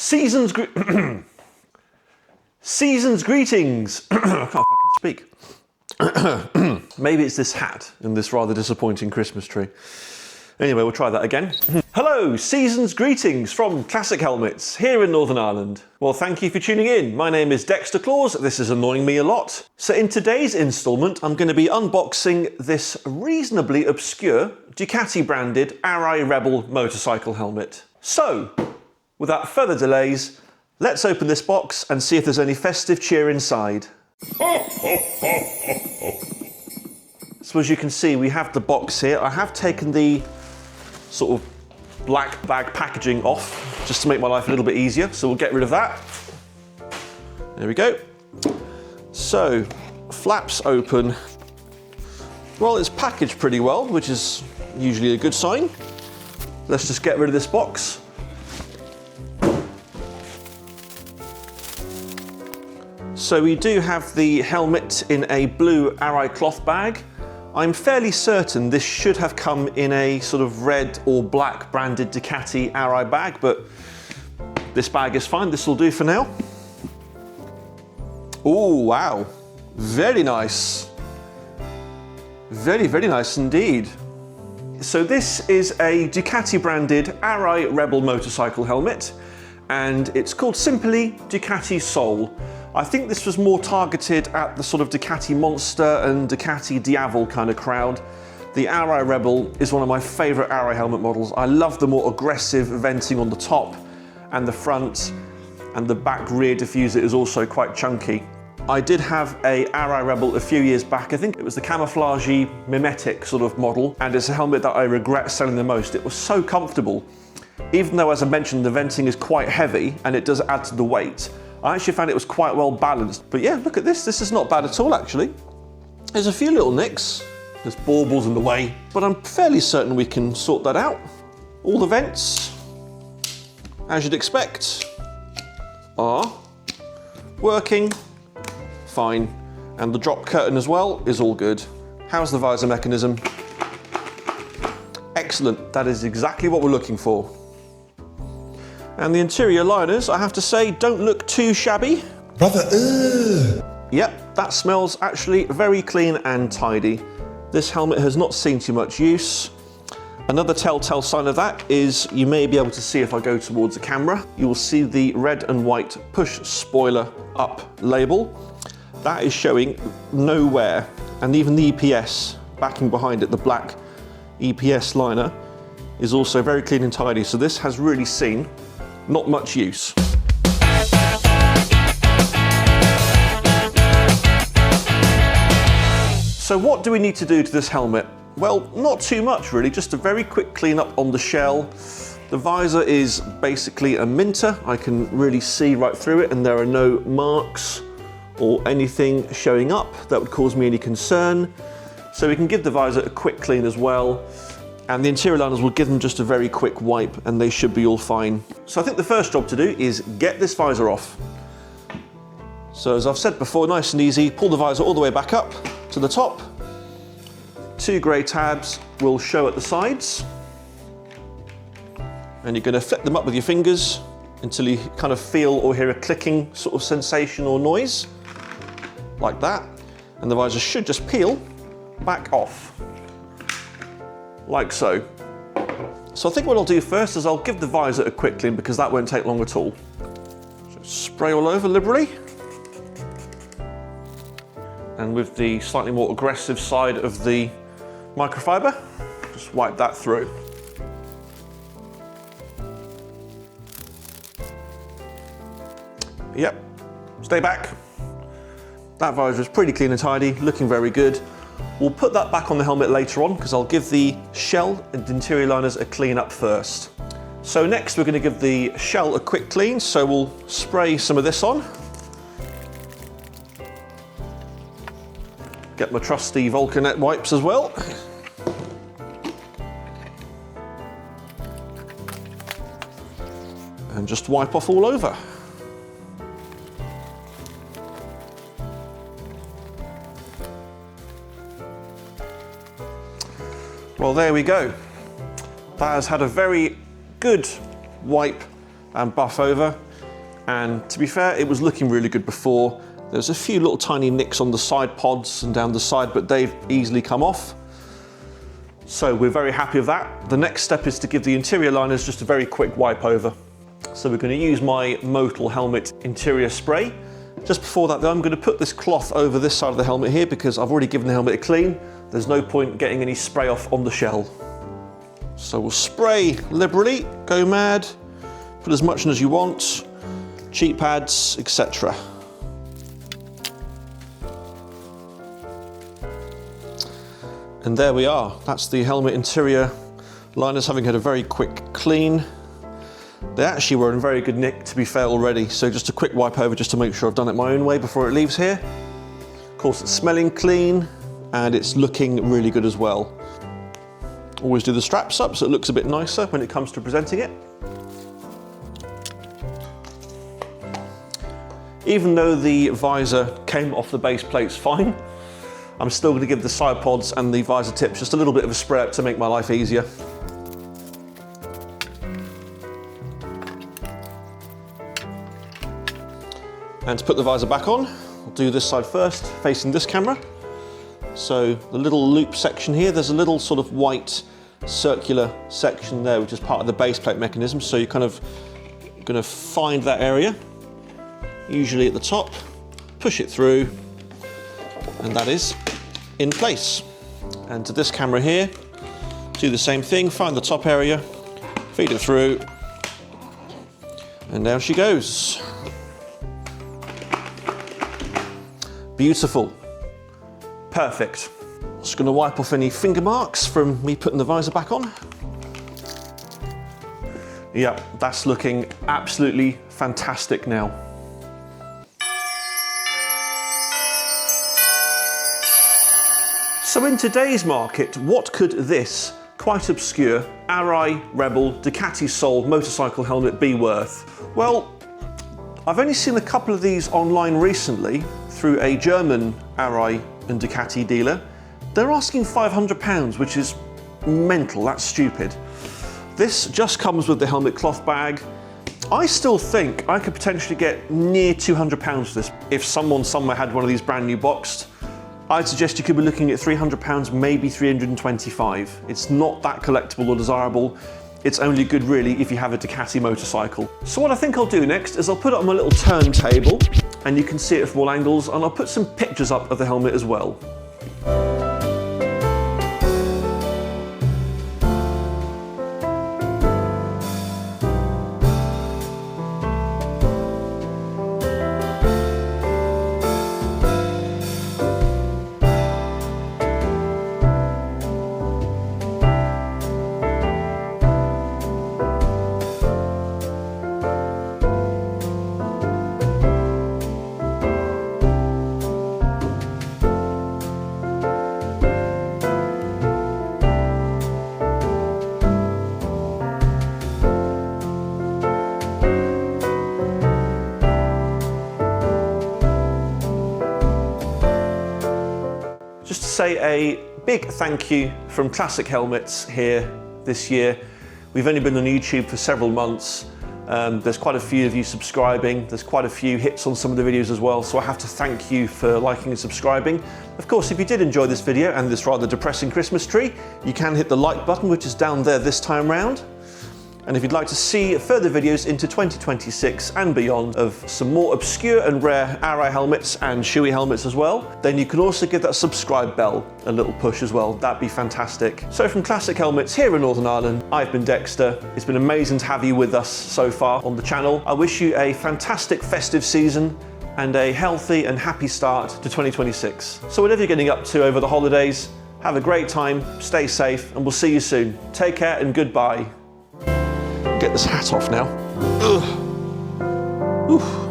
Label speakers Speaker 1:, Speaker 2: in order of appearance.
Speaker 1: Season's greetings. I can't fucking speak. Maybe it's this hat and this rather disappointing Christmas tree. Anyway, we'll try that again. Hello, season's greetings from Classic Helmets here in Northern Ireland. Well, thank you for tuning in. My name is Dexter Claus. This is annoying me a lot. So in today's instalment, I'm going to be unboxing this reasonably obscure Ducati branded Arai Rebel motorcycle helmet. So, without further delays, let's open this box and see if there's any festive cheer inside. So as you can see, we have the box here. I have taken the sort of black bag packaging off just to make my life a little bit easier. So we'll get rid of that. There we go. So, flaps open. Well, it's packaged pretty well, which is usually a good sign. Let's just get rid of this box. So we do have the helmet in a blue Arai cloth bag. I'm fairly certain this should have come in a sort of red or black branded Ducati Arai bag, but this bag is fine. This will do for now. Oh, wow. Very nice. Very, very nice indeed. So this is a Ducati branded Arai Rebel motorcycle helmet, and it's called simply Ducati Soul. I think this was more targeted at the sort of Ducati Monster and Ducati Diavel kind of crowd. The Arai Rebel is one of my favourite Arai helmet models. I love the more aggressive venting on the top and the front, and the back rear diffuser is also quite chunky. I did have a Arai Rebel a few years back. I think it was the camouflagey mimetic sort of model, and it's a helmet that I regret selling the most. It was so comfortable. Even though, as I mentioned, the venting is quite heavy and it does add to the weight, I actually found it was quite well balanced. But yeah, look at this. This is not bad at all, actually. There's a few little nicks. There's baubles in the way, but I'm fairly certain we can sort that out. All the vents, as you'd expect, are working fine. And the drop curtain as well is all good. How's the visor mechanism? Excellent. That is exactly what we're looking for. And the interior liners, I have to say, don't look too shabby.
Speaker 2: Brother, ugh.
Speaker 1: Yep, that smells actually very clean and tidy. This helmet has not seen too much use. Another telltale sign of that is you may be able to see if I go towards the camera. You will see the red and white push spoiler up label. That is showing no wear, and even the EPS backing behind it, the black EPS liner, is also very clean and tidy. So this has really seen not much use. So what do we need to do to this helmet? Well, not too much really, just a very quick clean up on the shell. The visor is basically a minter. I can really see right through it, and there are no marks or anything showing up that would cause me any concern. So we can give the visor a quick clean as well. And the interior liners will give them just a very quick wipe and they should be all fine. So I think the first job to do is get this visor off. So as I've said before, nice and easy, pull the visor all the way back up to the top. Two grey tabs will show at the sides. And you're going to flip them up with your fingers until you kind of feel or hear a clicking sort of sensation or noise, like that. And the visor should just peel back off. Like so. So I think what I'll do first is I'll give the visor a quick clean because that won't take long at all. So spray all over liberally. And with the slightly more aggressive side of the microfiber, just wipe that through. Yep, stay back. That visor is pretty clean and tidy, looking very good. We'll put that back on the helmet later on because I'll give the shell and interior liners a clean up first. So next we're going to give the shell a quick clean, so we'll spray some of this on. Get my trusty Vulcanet wipes as well. And just wipe off all over. Well, there we go. That has had a very good wipe and buff over. And to be fair, it was looking really good before. There's a few little tiny nicks on the side pods and down the side, but they've easily come off. So we're very happy with that. The next step is to give the interior liners just a very quick wipe over. So we're going to use my Motul helmet interior spray. Just before that though, I'm going to put this cloth over this side of the helmet here because I've already given the helmet a clean. There's no point getting any spray off on the shell. So we'll spray liberally, go mad, put as much in as you want, cheek pads, etc. And there we are. That's the helmet interior liners having had a very quick clean. They actually were in very good nick, to be fair, already. So just a quick wipe over just to make sure I've done it my own way before it leaves here. Of course, it's smelling clean and it's looking really good as well. Always do the straps up so it looks a bit nicer when it comes to presenting it. Even though the visor came off the base plates fine, I'm still going to give the side pods and the visor tips just a little bit of a spray up to make my life easier. And to put the visor back on, I'll do this side first, facing this camera. So the little loop section here, there's a little sort of white circular section there, which is part of the base plate mechanism. So you're kind of going to find that area, usually at the top, push it through, and that is in place. And to this camera here, do the same thing, find the top area, feed it through, and down she goes. Beautiful. Perfect. Just going to wipe off any finger marks from me putting the visor back on. Yeah, that's looking absolutely fantastic now. So in today's market, what could this quite obscure Arai Rebel Ducati Sol motorcycle helmet be worth? Well, I've only seen a couple of these online recently through a German Arai and Ducati dealer. They're asking £500, which is mental, that's stupid. This just comes with the helmet cloth bag. I still think I could potentially get near £200 for this. If someone somewhere had one of these brand new boxed, I'd suggest you could be looking at £300, maybe £325. It's not that collectible or desirable. It's only good really if you have a Ducati motorcycle. So what I think I'll do next is I'll put it on my little turntable and you can see it from all angles, and I'll put some pictures up of the helmet as well. Just to say a big thank you from Classic Helmets here this year. We've only been on YouTube for several months. There's quite a few of you subscribing. There's quite a few hits on some of the videos as well, so I have to thank you for liking and subscribing. Of course, if you did enjoy this video and this rather depressing Christmas tree, you can hit the like button, which is down there this time round. And if you'd like to see further videos into 2026 and beyond of some more obscure and rare Arai helmets and Shoei helmets as well, then you can also give that subscribe bell a little push as well. That'd be fantastic. So from Classic Helmets here in Northern Ireland, I've been Dexter. It's been amazing to have you with us so far on the channel. I wish you a fantastic festive season and a healthy and happy start to 2026. So whatever you're getting up to over the holidays, have a great time, stay safe, and we'll see you soon. Take care and goodbye. Get this hat off now. Ugh. Oof.